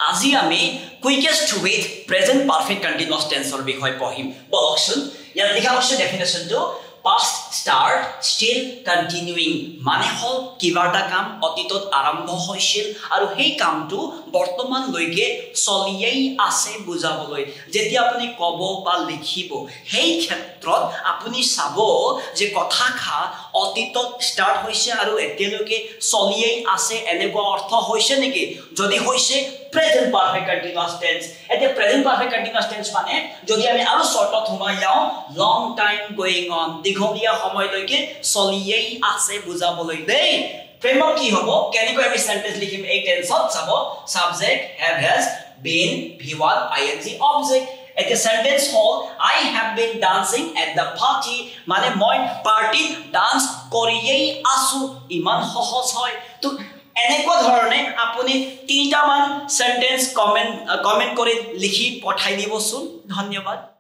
আজি আমি quickest with present perfect continuous tense or বিষয় পঢ়িম বলকচোন ইয়াত লিখা আছে ডেফিনেশনটো past start still continuing মানে হল কিবাটা কাম অতীতত আৰম্ভ হৈছিল আৰু সেই কামটো বৰ্তমান লৈকে চলিয়েই আছে বুজাবলৈ যেতিয়া আপুনি কব বা লিখিব সেই ক্ষেত্ৰত আপুনি চাব যে কথাখা অতীতত স্টাৰ্ট হৈছে আৰু এতিয়ালৈকে চলিয়েই আছে এনেকুৱা অৰ্থ হৈছে নেকি যদি হৈছে present perfect continuous tense এতে present perfect continuous tense মানে যদি আমি আৰু শর্টত সোমাই যাও long time going on দীঘলীয়া সময়লৈকে চলিয়েই আছে বুজাবলৈ দেই প্ৰেমক কি হ'ব কেনেকৈ আমি সেন্টেন্স লিখিম এই টেন্সত চাব subject have has been v1 ing object at a sentence hall I have been dancing at the party মানে মই পার্টি ডান্স কৰিয়েই আছো ইমান সহজ হয় তো এনেকুৱা ধৰণে আপুনি তিনিটা মান সেন্টেন্স কমেন্ট কৰি লিখি পঠাই দিবচোন ধন্যবাদ